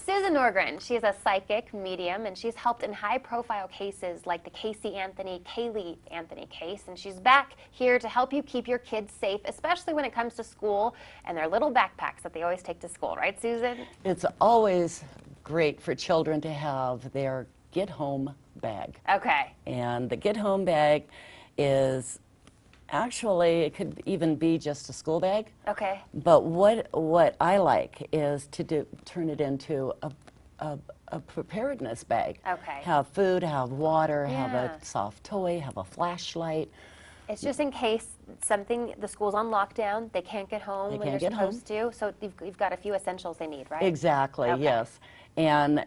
Susan Norgren, she is a psychic medium, and she's helped in high-profile cases like the Kaylee Anthony case, and she's back here to help you keep your kids safe, especially when it comes to school and their little backpacks that they always take to school, right, Susan? It's always great for children to have their get-home bag. Okay. And the get-home bag is actually, it could even be just a school bag. Okay. But what I like is to turn it into a preparedness bag. Okay. Have food, have water, have Yeah. a soft toy, have a flashlight. It's just in case the school's on lockdown, they can't get home when they're supposed to. So you've got a few essentials they need, right? Exactly, Okay. yes. And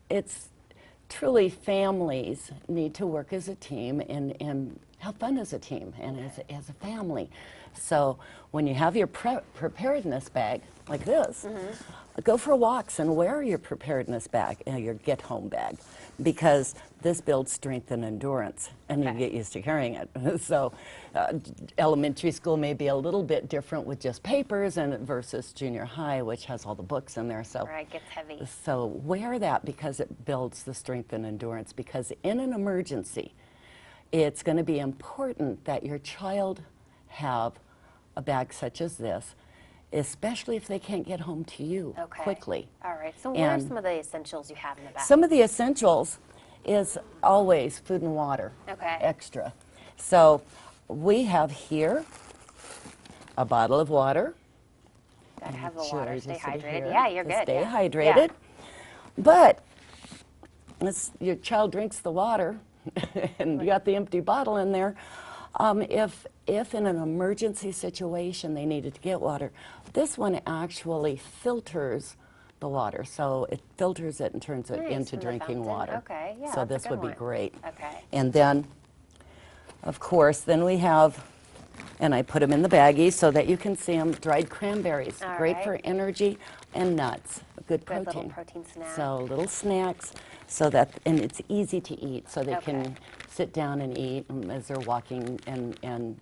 it's truly families need to work as a team and have fun as a team and as a family. So when you have your preparedness bag like this, go for walks and wear your preparedness bag, your get-home bag, because this builds strength and endurance, and you get used to carrying it. So elementary school may be a little bit different with just papers and versus junior high, which has all the books in there. So Right, gets heavy. So wear that because it builds the strength and endurance, because in an emergency, it's going to be important that your child have a bag such as this, especially if they can't get home to you quickly. All right. So what are some of the essentials you have in the bag? Some of the essentials is always food and water. Okay. Extra. So we have here a bottle of water. Gotta have the Sure, water. just Stay sit hydrated. here Yeah, you're to good. Stay yeah. hydrated. But your child drinks the water and you got the empty bottle in there. If in an emergency situation they needed to get water, this one actually filters the water. So it filters it and turns it Nice, into from the drinking fountain. water. Okay, yeah, So that's a this good would be one. great. Okay. And then, of course, then we have, and I put them in the baggie so that you can see them, dried cranberries. All Great right. for energy and nuts. Good Good protein. little protein snack. So little snacks, so that, and it's easy to eat, so they Okay. can sit down and eat as they're walking and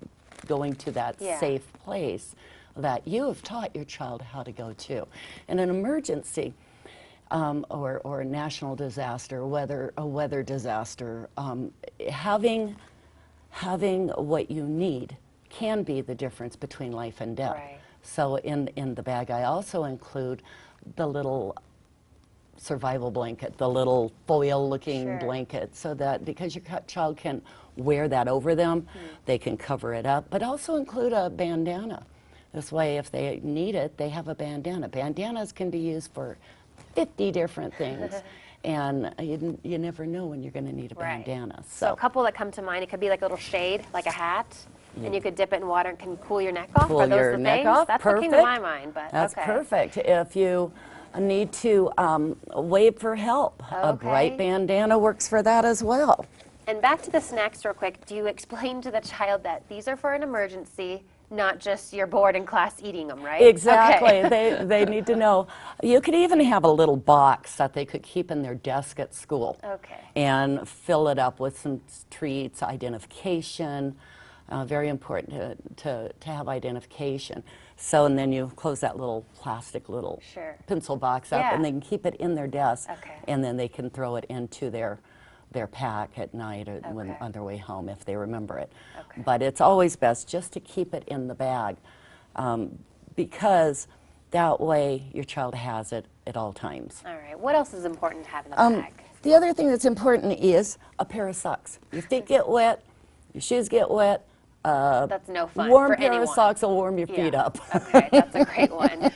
going to that Yeah. safe place that you have taught your child how to go to. In an emergency, or a national disaster, a weather disaster, having what you need can be the difference between life and death. Right. So in the bag, I also include the little survival blanket, the little foil-looking Sure. blanket, so that because your child can wear that over them, they can cover it up, but also include a bandana. This way, if they need it, they have a bandana. Bandanas can be used for 50 different things, and you never know when you're going to need a Right. bandana. So a couple that come to mind, it could be like a little shade, like a hat, and you could dip it in water and can cool your neck off. Cool Are those your the neck things? off. That's Perfect. what came to my mind, but That's okay. perfect. If you need to wave for help, a bright Okay. bandana works for that as well. And back to the snacks real quick. Do you explain to the child that these are for an emergency, not just you're bored in class eating them, right? Exactly. Okay. They need to know. You could even have a little box that they could keep in their desk at school. Okay. And fill it up with some treats, identification. Very important to have identification. So, and then you close that little plastic little Sure. pencil box up, Yeah. and they can keep it in their desk. Okay. And then they can throw it into their pack at night or when Okay. on their way home if they remember it. Okay. But it's always best just to keep it in the bag, because that way your child has it at all times. All right. What else is important to have in the bag? The other thing that's important is a pair of socks. Your feet get wet, your shoes get wet. That's no fun Warm for pair anyone. of socks will warm your feet Yeah. up. Okay, that's a great one.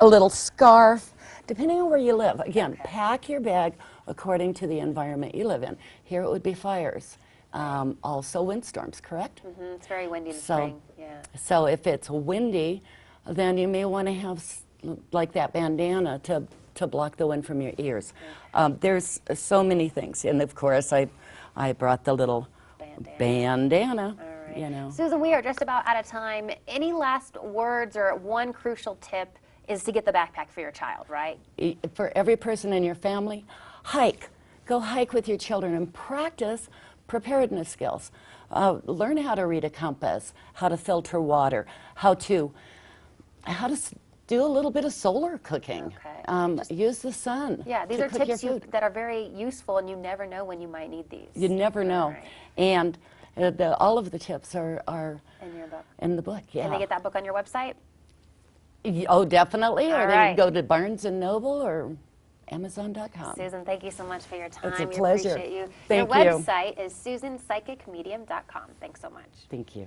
A little scarf, depending on where you live. Again, pack your bag according to the environment you live in. Here it would be fires. Also windstorms, correct? It's very windy in the So- spring. Yeah. So if it's windy, then you may want to have like that bandana to block the wind from your ears. There's so many things, and of course I brought the little bandana. All right. You know. Susan, we are just about out of time. Any last words or one crucial tip is to get the backpack for your child, right? For every person in your family, hike. Go hike with your children and practice preparedness skills. Learn how to read a compass, how to filter water, how to do a little bit of solar cooking. Okay. Use the sun. Yeah, these to are cook your tips food. that are very useful, and you never know when you might need these. You never know. All right. And all of the tips are In your book. in the book. Yeah. Can they get that book on your website? Oh, definitely. Or All they right. can go to Barnes and Noble or Amazon.com. Susan, thank you so much for your time. It's a We pleasure. appreciate you. Thank your you. website is susanpsychicmedium.com. Thanks so much. Thank you.